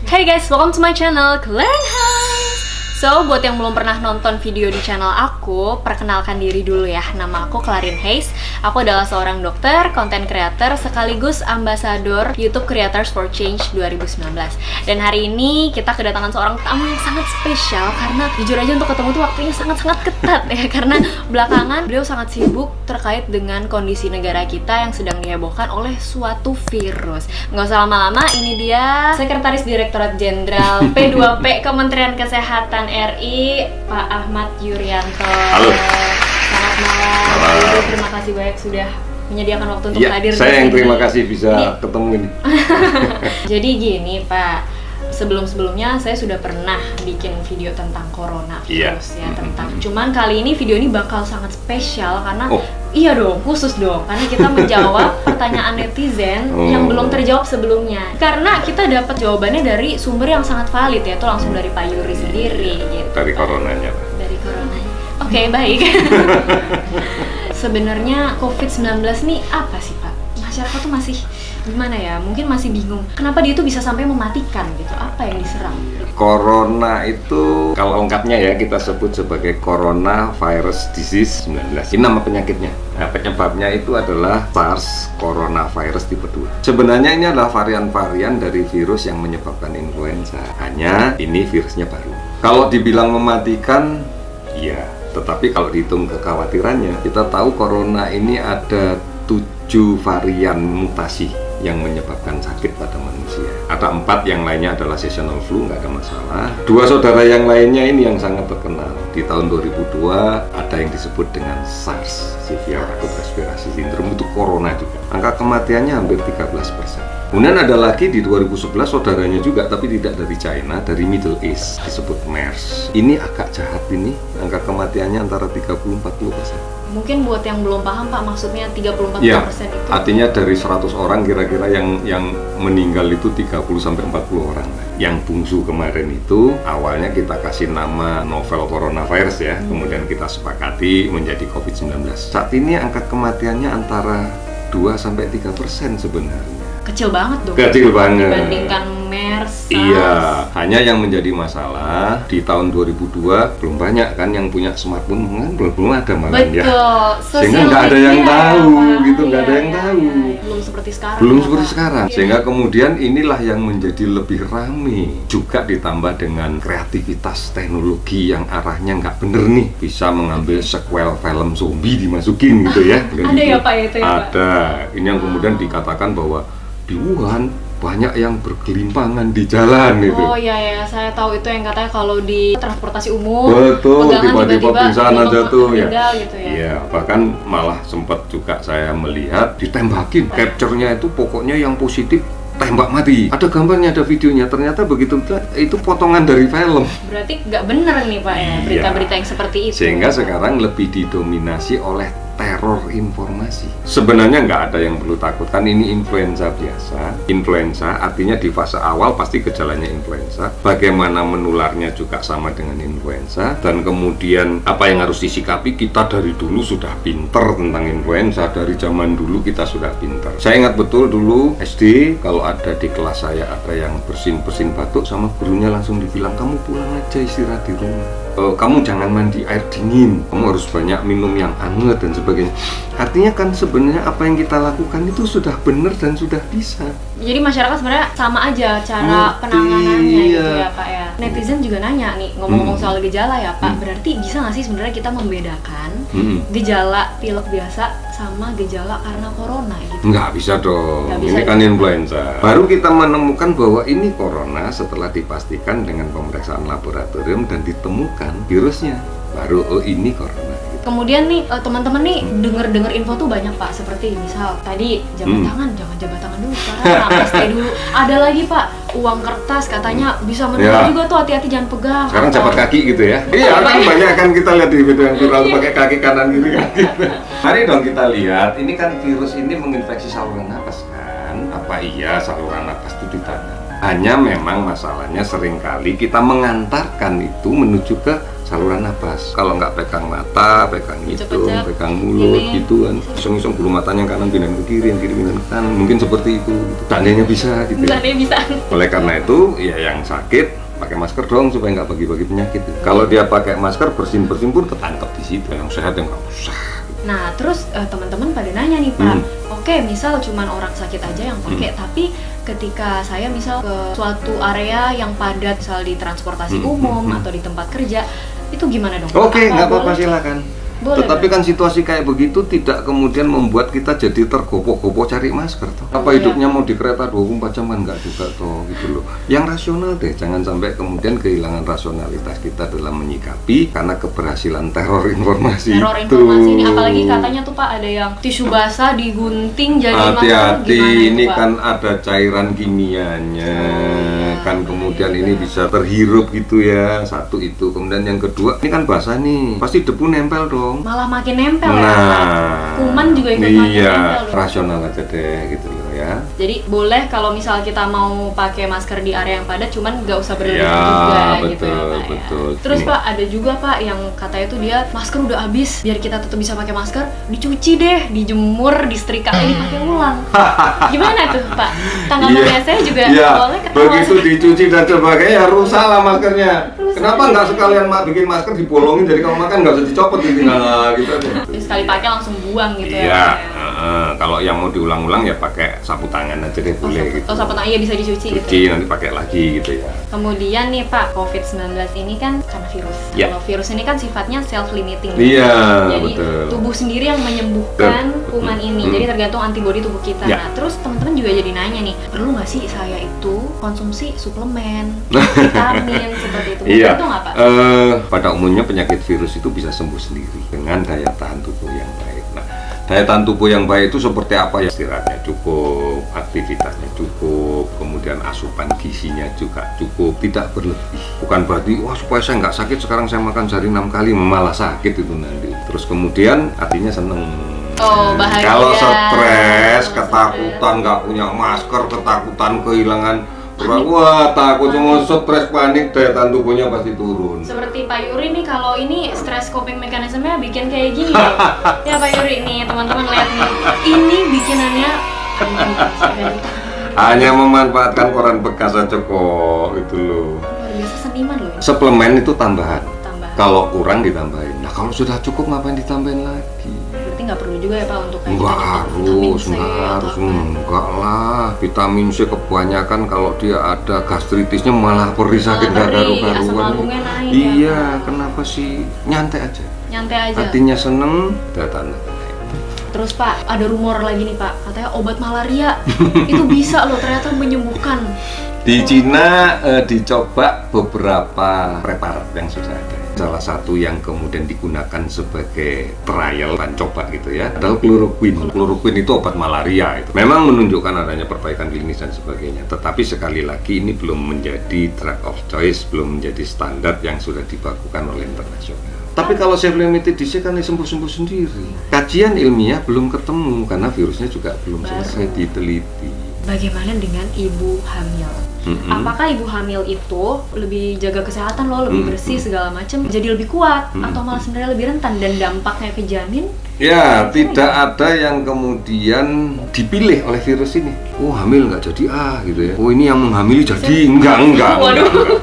Hey guys, welcome to my channel, Clearinghouse. So, buat yang belum pernah nonton video di channel aku, perkenalkan diri dulu ya. Nama aku Clarin Hayes. Aku adalah seorang dokter, content creator, sekaligus ambasador YouTube Creators for Change 2019. Dan hari ini kita kedatangan seorang tamu yang sangat spesial karena jujur aja untuk ketemu tuh waktunya sangat-sangat ketat ya. Karena belakangan beliau sangat sibuk terkait dengan kondisi negara kita yang sedang dihebohkan oleh suatu virus. Nggak usah lama-lama, ini dia Sekretaris Direktorat Jenderal P2P Kementerian Kesehatan RI, Pak Ahmad Yuryanto. Halo. Selamat malam. Halo. Terima kasih banyak sudah menyediakan waktu untuk Ya, hadir di saya yang sini. terima kasih bisa ketemu ini. Jadi gini Pak, sebelum-sebelumnya saya sudah pernah bikin video tentang corona virus ya, tentang. Cuman kali ini video ini bakal sangat spesial karena iya dong, khusus dong, karena kita menjawab pertanyaan netizen yang belum terjawab sebelumnya. Karena kita dapat jawabannya dari sumber yang sangat valid, yaitu langsung dari Pak Yuri sendiri gitu. Dari coronanya. Dari coronanya. Oke, baik. Sebenarnya COVID-19 nih apa sih Pak? Masyarakat tuh masih gimana ya? Mungkin masih bingung. Kenapa dia tuh bisa sampai mematikan gitu? Apa yang diserang? Corona itu kalau lengkapnya ya kita sebut sebagai Coronavirus Disease 19. Ini nama penyakitnya. Nah, penyebabnya itu adalah SARS Coronavirus tipe 2. Sebenarnya ini adalah varian-varian dari virus yang menyebabkan influenza. Hanya ini virusnya baru. Kalau dibilang mematikan, iya. Tetapi kalau dihitung kekhawatirannya, kita tahu corona ini ada 7 varian mutasi yang menyebabkan sakit pada manusia. Ada 4, yang lainnya adalah seasonal flu, nggak ada masalah. 2 saudara yang lainnya ini yang sangat terkenal. Di tahun 2002 ada yang disebut dengan SARS, Severe Acute Respiratory Syndrome, itu corona juga. Angka kematiannya hampir 13%. Kemudian ada lagi di 2011 saudaranya juga, tapi tidak dari China, dari Middle East, disebut MERS. Ini agak jahat ini, angka kematiannya antara 30-40%. Mungkin buat yang belum paham Pak, maksudnya 30-40% Ya, itu artinya dari 100 orang kira-kira yang meninggal itu 30-40 orang. Yang bungsu kemarin itu awalnya kita kasih nama novel coronavirus ya, kemudian kita sepakati menjadi COVID-19. Saat ini angka kematiannya antara 2-3% sebenarnya. kecil banget dong. Kecil banget. Dibandingkan MERS, SARS. Iya, hanya yang menjadi masalah di tahun 2002 belum banyak kan yang punya smartphone, kan belum ada malah ya. Betul. Sehingga nggak ada yang tahu gitu, nggak ada yang tahu. Belum seperti sekarang. Belum ya, seperti Pak. sekarang. Iya. Sehingga kemudian inilah yang menjadi lebih rame. Juga ditambah dengan kreativitas teknologi yang arahnya nggak bener nih, bisa mengambil sequel film zombie dimasukin gitu ya. Ada ya Pak itu ya Pak? Ada. Ini yang kemudian dikatakan bahwa di Wuhan banyak yang bergelimpangan di jalan gitu. Oh iya ya, saya tahu itu yang katanya kalau di transportasi umum Betul, pegangan tiba-tiba pingsan aja tuh ya. meninggal gitu ya. Iya, bahkan malah sempat juga saya melihat ditembakin. Capture-nya itu pokoknya yang positif tembak mati. Ada gambarnya, ada videonya. Ternyata begitu itu potongan dari film. Berarti nggak bener nih Pak ya, berita-berita yang seperti itu. Sehingga sekarang lebih didominasi oleh teror informasi. Sebenarnya nggak ada yang perlu takutkan, ini influenza biasa. Influenza artinya di fase awal pasti gejalanya influenza. Bagaimana menularnya juga sama dengan influenza. Dan kemudian apa yang harus disikapi, kita dari dulu sudah pinter tentang influenza. Dari zaman dulu kita sudah pinter. Saya ingat betul dulu SD, kalau ada di kelas saya ada yang bersin-bersin batuk, sama gurunya langsung dibilang, kamu pulang aja istirahat di rumah. Kamu jangan mandi air dingin, kamu harus banyak minum yang hangat dan sebagainya. Artinya kan sebenarnya apa yang kita lakukan itu sudah benar dan sudah bisa. Jadi masyarakat sebenarnya sama aja cara penanganannya gitu ya Pak ya. Netizen juga nanya nih, ngomong-ngomong soal gejala ya Pak, berarti bisa nggak sih sebenarnya kita membedakan gejala pilek biasa sama gejala karena corona gitu? Nggak bisa dong, Nggak bisa ini kan juga. influenza. Baru kita menemukan bahwa ini corona setelah dipastikan dengan pemeriksaan laboratorium dan ditemukan virusnya. Baru, oh ini corona. Kemudian nih teman-teman nih denger info tuh banyak Pak, seperti misal tadi jabat tangan, jangan jabat tangan dulu sekarang, stay dulu. Ada lagi Pak, uang kertas katanya bisa meninggal juga tuh, hati-hati jangan pegang. Sekarang jabat kaki gitu ya. Iya kan banyak kan kita lihat di video yang viral pakai kaki kanan gini kan gitu. Mari dong kita lihat, ini kan virus ini menginfeksi saluran napas kan. Apa iya saluran napas itu di tangan? Hanya memang masalahnya seringkali kita mengantarkan itu menuju ke saluran napas. Kalau nggak pegang mata, pegang hidung, pegang mulut gitu kan. Iseng-iseng bulu matanya yang kanan pindahin ke kiri, yang kiri pindahin ke kanan. Mungkin seperti itu. Tandanya bisa gitu. Tandanya bisa. Oleh karena itu, ya yang sakit pakai masker dong supaya nggak bagi-bagi penyakit. Kalau dia pakai masker bersin-bersin pun ketangkep di situ. Yang sehat yang nggak usah. Nah, terus teman-teman pada nanya nih Pak, oke, misal cuman orang sakit aja yang pakai, tapi ketika saya misal ke suatu area yang padat, misal di transportasi umum atau di tempat kerja, itu gimana dong? Oke, nggak apa-apa, silakan. Boleh, tetapi kan situasi kayak begitu tidak kemudian membuat kita jadi tergopoh-gopoh cari masker toh. Apa hidupnya mau di kereta 24 jam kan nggak juga toh gitu loh. Yang rasional deh, jangan sampai kemudian kehilangan rasionalitas kita dalam menyikapi karena keberhasilan teror informasi informasi ini, apalagi katanya tuh Pak ada yang tisu basah digunting jadi masker. Hati-hati, ini Pak? kan ada cairan kimianya. Kan kemudian ini bisa terhirup gitu ya, satu itu. Kemudian yang kedua, ini kan basah nih, pasti debu nempel dong. Malah makin nempel nah, ya, kuman juga ikut makin nempel. Rasional aja deh gitu loh ya. Jadi boleh kalau misal kita mau pakai masker di area yang padat, cuman nggak usah berlebihan Ya, juga betul, gitu ya Pak. betul. Ya. Terus Ini. Pak ada juga Pak yang katanya tuh dia masker udah habis, biar kita tetap bisa pakai masker, dicuci deh, dijemur, disetrika ini pakai ulang. Gimana tuh Pak? Tanggapannya saya juga awalnya ketawa. Begitu dicuci dan sebagainya, rusak lah maskernya. Kenapa nggak sekalian bikin masker dibolongin, jadi kalau makan nggak usah dicopot gitu, gitu aja. Jadi sekali pakai langsung buang gitu Iya, ya. kalau yang mau diulang-ulang ya pakai sapu tangan aja deh, boleh gitu. Oh, sapu tangan iya bisa dicuci gitu. Cuci nanti pakai lagi gitu ya. Kemudian nih Pak, COVID-19 ini kan karena virus. Ya. Kalau virus ini kan sifatnya self-limiting. Iya, Jadi betul. tubuh sendiri yang menyembuhkan Betul. kuman ini. Jadi tergantung antibodi tubuh kita. Ya. Nah, terus teman-teman juga jadi nanya nih, perlu nggak sih saya itu konsumsi suplemen, vitamin seperti itu? Iya. Itu nggak Pak? Pada umumnya penyakit virus itu bisa sembuh sendiri dengan daya tahan tubuh yang baik. Nah, daya tahan tubuh yang baik itu seperti apa ya? Istirahatnya cukup, aktivitasnya cukup, kemudian asupan gizinya juga cukup, tidak berlebih. Bukan berarti, wah supaya saya nggak sakit sekarang saya makan sehari 6 kali, malah sakit itu nanti. Terus kemudian hatinya seneng. Oh, bahagia. Kalau stres, ketakutan, nggak punya masker, ketakutan kehilangan. Wah, takut semua, stres, panik, daya tahan tubuhnya pasti turun. Seperti Pak Yuri nih, kalau ini stress coping mekanismenya bikin kayak gini. Ya Pak Yuri nih, teman-teman lihat nih. Ini bikinannya hanya memanfaatkan koran bekas aja kok, itu loh. luar biasa, seniman loh ini. Suplemen itu tambahan. Tambah. Kalau kurang ditambahin. Nah, kalau sudah cukup ngapain ditambahin lagi? Berarti nggak perlu juga ya Pak untuk kayak Enggak kita harus, vitamin C enggak atau harus, apa. enggak lah. Vitamin C kebanyakan kalau dia ada gastritisnya malah perih sakit Malah nggak perih, asam karu-karuan. lambungnya naik Iya, ya. kenapa sih? Nyantai aja. Nyantai aja. Hatinya seneng, daya tahan naik. Terus Pak, ada rumor lagi nih Pak, katanya obat malaria itu bisa loh ternyata menyembuhkan. Di Cina dicoba beberapa preparat yang sudah ada. Salah satu yang kemudian digunakan sebagai trial dan coba gitu ya adalah kloroquine. Kloroquine itu obat malaria itu. Memang menunjukkan adanya perbaikan klinis dan sebagainya. Tetapi sekali lagi ini belum menjadi drug of choice, belum menjadi standar yang sudah dibakukan oleh internasional. Tapi kalau self-limited disease kan sembuh-sembuh sendiri. Kajian ilmiah belum ketemu karena virusnya juga belum selesai diteliti. Bagaimana dengan ibu hamil? Apakah ibu hamil itu lebih jaga kesehatan loh, lebih bersih segala macam, jadi lebih kuat atau malah sebenarnya lebih rentan dan dampaknya ke janin? Ya, tidak ada yang kemudian dipilih oleh virus ini. Oh, hamil nggak jadi gitu ya. Oh, ini yang menghamili jadi enggak.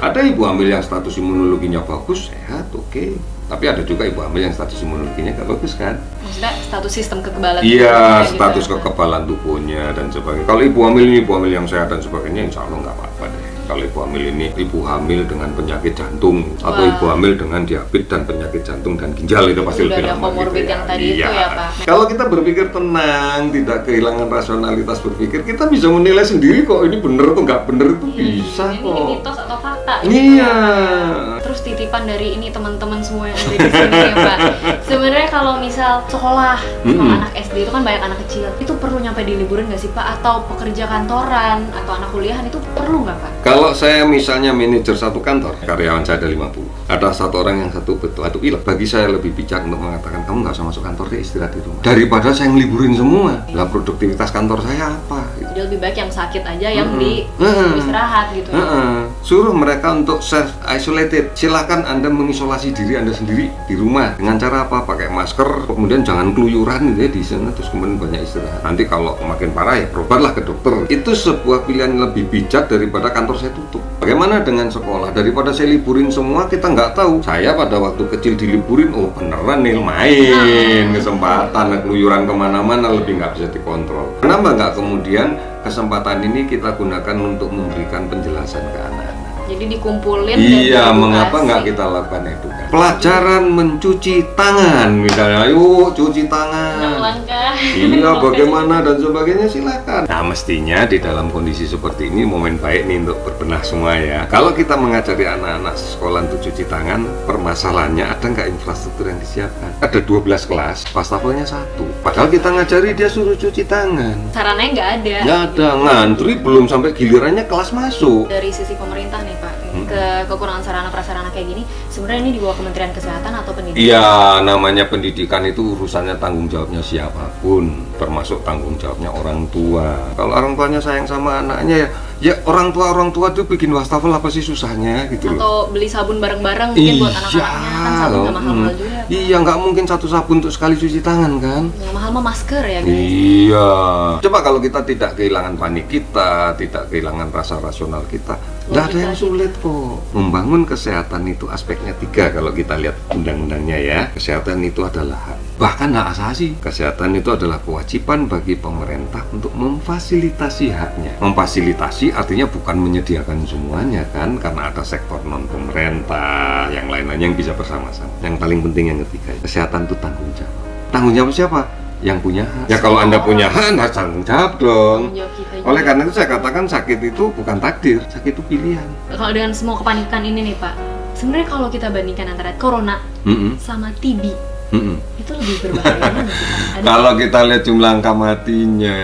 Ada ibu hamil yang status imunologinya bagus, sehat, oke. Tapi ada juga ibu hamil yang status imunologinya nggak bagus kan? Maksudnya status sistem kekebalan Iya, tubuhnya gitu status ya. kekebalan tubuhnya dan sebagainya. Kalau ibu hamil ini ibu hamil yang sehat dan sebagainya, insya Allah nggak apa-apa deh. Kalau ibu hamil ini ibu hamil dengan penyakit jantung atau ibu hamil dengan diabetes dan penyakit jantung dan ginjal itu pasti Udah lebih ada lama comorbid yang tadi itu ya, Pak. Kalau kita berpikir tenang, tidak kehilangan rasionalitas berpikir, kita bisa menilai sendiri kok ini bener atau nggak bener itu bisa Ini kok. mitos atau fakta? gitu Iya. ya. Terus titipan dari ini teman-teman semua yang ada di sini ya Pak. Sebenarnya kalau misal sekolah anak SD itu kan banyak anak kecil, itu perlu nyampe di liburan nggak sih Pak? Atau pekerja kantoran atau anak kuliahan itu perlu nggak Pak? Kalau saya misalnya manajer satu kantor, karyawan saya ada 50, ada satu orang yang satu betul pilek, bagi saya lebih bijak untuk mengatakan kamu nggak usah masuk kantor deh, istirahat di rumah daripada saya ngeliburin semua. Lah produktivitas kantor saya apa? Gitu. Jadi lebih baik yang sakit aja yang di istirahat gitu. Suruh mereka untuk self isolated. Silakan Anda mengisolasi diri Anda sendiri di rumah dengan cara apa? Pakai masker, kemudian jangan keluyuran gitu ya di sana, terus kemudian banyak istirahat. Nanti kalau makin parah ya berobatlah ke dokter. Itu sebuah pilihan yang lebih bijak daripada kantor saya tutup. Bagaimana dengan sekolah? Daripada saya liburin semua, kita nggak tahu. Saya pada waktu kecil diliburin, oh beneran nih main kesempatan keluyuran kemana-mana lebih nggak bisa dikontrol. Kenapa nggak kemudian kesempatan ini kita gunakan untuk memberikan penjelasan ke anak-anak? Jadi dikumpulin. Iya, mengapa nggak kita lakukan edukasi? Pelajaran mencuci tangan, misalnya, ayo cuci tangan. 6 langkah. Iya, bagaimana dan sebagainya silakan. Nah, mestinya di dalam kondisi seperti ini momen baik nih untuk berbenah semua ya. Kalau kita mengajari anak-anak sekolah untuk cuci tangan, permasalahannya ada nggak infrastruktur yang disiapkan? Ada 12 kelas, wastafelnya 1. Padahal kita ngajari dia suruh cuci tangan. Sarananya nggak ada. Nggak ada, ngantri belum sampai gilirannya kelas masuk. Dari sisi pemerintah nih Pak, kekurangan sarana prasarana kayak gini, sebenarnya ini di bawah Kementerian Kesehatan atau Pendidikan? Iya, namanya pendidikan itu urusannya tanggung jawabnya siapapun, termasuk tanggung jawabnya orang tua. Kalau orang tuanya sayang sama anaknya ya orang tua itu bikin wastafel apa sih susahnya gitu loh. Atau beli sabun bareng-bareng mungkin buat anak-anaknya, kan sabun nggak mahal-mahal juga. Iya, nggak mungkin satu sabun untuk sekali cuci tangan kan? Yang mahal mah masker ya guys. Iya. Coba kalau kita tidak kehilangan panik kita, tidak kehilangan rasa rasional kita, nggak ada yang sulit kok. Membangun kesehatan itu aspeknya 3 kalau kita lihat undang-undangnya ya. Kesehatan itu adalah hak, bahkan hak asasi. Kesehatan itu adalah kewajiban bagi pemerintah untuk memfasilitasi haknya. Memfasilitasi artinya bukan menyediakan semuanya kan, karena ada sektor non pemerintah, yang lain-lain yang bisa bersama-sama. Yang paling penting yang ketiga, kesehatan itu tanggung jawab. Tanggung jawab siapa? Yang punya hak. Ya kalau Anda punya hak, Anda tanggung jawab dong. Oleh karena itu saya katakan sakit itu bukan takdir, sakit itu pilihan. Kalau dengan semua kepanikan ini nih Pak, sebenarnya kalau kita bandingkan antara corona sama TB, itu lebih berbahaya mana sih Pak? Kalau kita lihat jumlah angka matinya,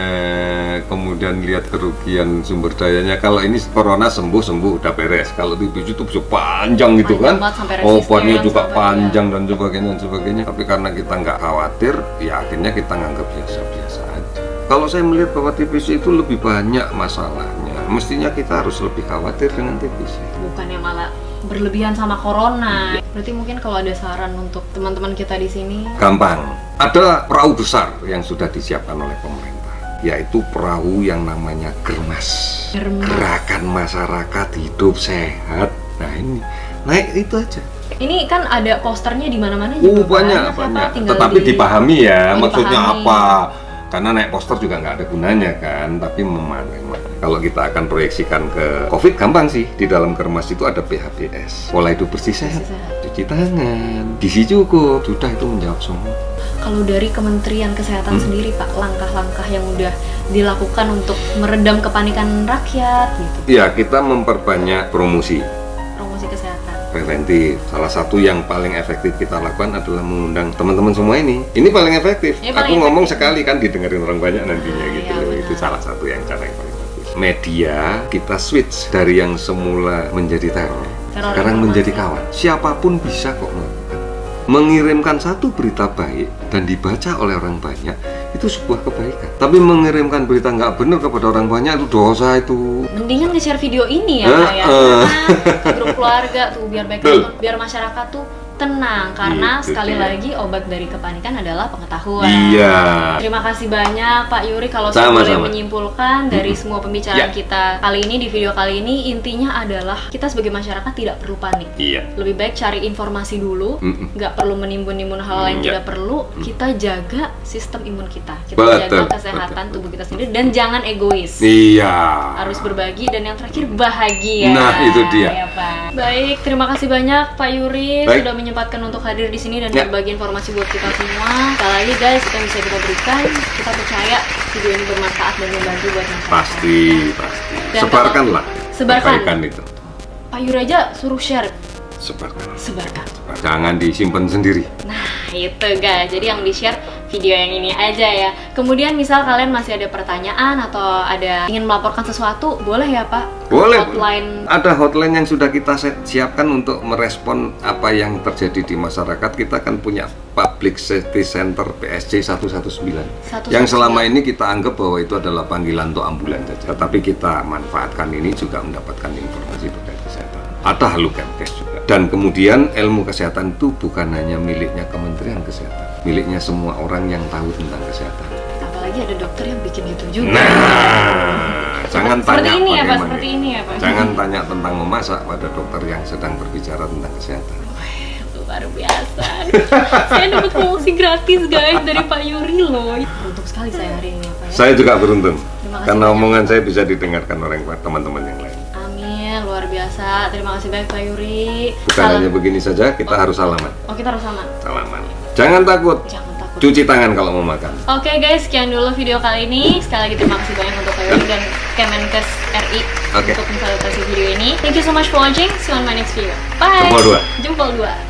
kemudian lihat kerugian sumber dayanya, kalau ini corona sembuh udah beres. Kalau TB itu bisa panjang gitu kan, obatnya juga panjang dan sebagainya. Tapi karena kita nggak khawatir, ya akhirnya kita nganggap biasa-biasa aja. Kalau saya melihat bahwa TBC itu lebih banyak masalahnya, mestinya kita harus lebih khawatir dengan TBC. Bukannya malah berlebihan sama corona. Berarti mungkin kalau ada saran untuk teman-teman kita di sini, gampang. Ada perahu besar yang sudah disiapkan oleh pemerintah, yaitu perahu yang namanya Germas. Gerakan Masyarakat Hidup Sehat. Nah ini naik itu aja. Ini kan ada posternya di mana-mana juga. Banyak. Tetapi dipahami ya, maksudnya apa? Karena naik poster juga nggak ada gunanya kan, tapi memahami. Kalau kita akan proyeksikan ke COVID, gampang sih. Di dalam Germas itu ada PHBS, pola hidup bersih sehat, cuci tangan, gizi cukup, sudah itu menjawab semua. Kalau dari Kementerian Kesehatan sendiri Pak, langkah-langkah yang udah dilakukan untuk meredam kepanikan rakyat gitu? Iya, kita memperbanyak promosi kesehatan preventif. Salah satu yang paling efektif kita lakukan adalah mengundang teman-teman semua ini. Ini paling efektif. Aku ngomong sekali kan didengarin orang banyak nantinya gitu. Itu salah satu yang cara yang paling efektif. Media kita switch dari yang semula menjadi teror sekarang menjadi kawan. Siapapun bisa kok melakukan. Mengirimkan satu berita baik dan dibaca oleh orang banyak itu sebuah kebaikan. Tapi mengirimkan berita nggak benar kepada orang banyak itu dosa itu. Mendingan nge-share video ini ya Pak ya. Grup keluarga tuh biar baik, biar masyarakat tuh tenang, karena itu sekali lagi obat dari kepanikan adalah pengetahuan. Iya. Terima kasih banyak Pak Yuri. Kalau saya boleh menyimpulkan dari semua pembicaraan kita kali ini, di video kali ini, intinya adalah kita sebagai masyarakat tidak perlu panik. Lebih baik cari informasi dulu, nggak perlu menimbun-nimbun hal yang tidak perlu. Kita jaga sistem imun kita, jaga kesehatan tubuh kita sendiri, dan jangan egois. Harus berbagi, dan yang terakhir bahagia. Nah itu dia. Ya, Pak. Baik, terima kasih banyak Pak Yuri sudah menyempatkan untuk hadir di sini dan berbagi informasi buat kita semua. Sekali lagi guys, kita bisa kita berikan, kita percaya video ini bermanfaat dan membantu buat masyarakat. Pasti. Sebarkanlah. Sebarkan itu. Pak Yuri aja suruh share. Sebarkan. Jangan disimpan sendiri. Nah itu guys, jadi yang di share video yang ini aja ya. Kemudian misal kalian masih ada pertanyaan atau ada ingin melaporkan sesuatu, boleh ya Pak? Boleh. Hotline. Ada hotline yang sudah kita siapkan untuk merespon apa yang terjadi di masyarakat. Kita kan punya Public Safety Center PSC 119 yang selama ini kita anggap bahwa itu adalah panggilan untuk ambulan saja. Tetapi kita manfaatkan ini juga mendapatkan informasi terkait kesehatan. Ada Halo Kemkes juga. Dan kemudian ilmu kesehatan itu bukan hanya miliknya Kementerian Kesehatan, miliknya semua orang yang tahu tentang kesehatan. Apalagi ada dokter yang bikin gitu juga. Nah, jangan tanya ini ya Pak, bagaimana. seperti ini ya Pak. Jangan tanya tentang memasak pada dokter yang sedang berbicara tentang kesehatan. Luar biasa. Saya dapat promosi gratis guys dari Pak Yuri loh. Beruntung sekali saya hari ini Pak ya. Saya juga beruntung Terima kasih karena banyak. omongan saya bisa didengarkan oleh teman-teman yang lain. Amin, luar biasa. Terima kasih banyak Pak Yuri. Bukan hanya begini saja, kita harus salaman. Oh, kita harus sama. Salaman. Jangan takut. Jangan takut. Cuci tangan kalau mau makan. Oke guys, sekian dulu video kali ini. Sekali lagi terima kasih banyak untuk Pak Yuri dan Kemenkes RI Oke. untuk memfasilitasi video ini. Thank you so much for watching. See you on my next video. Bye. Jempol dua. Jempol dua.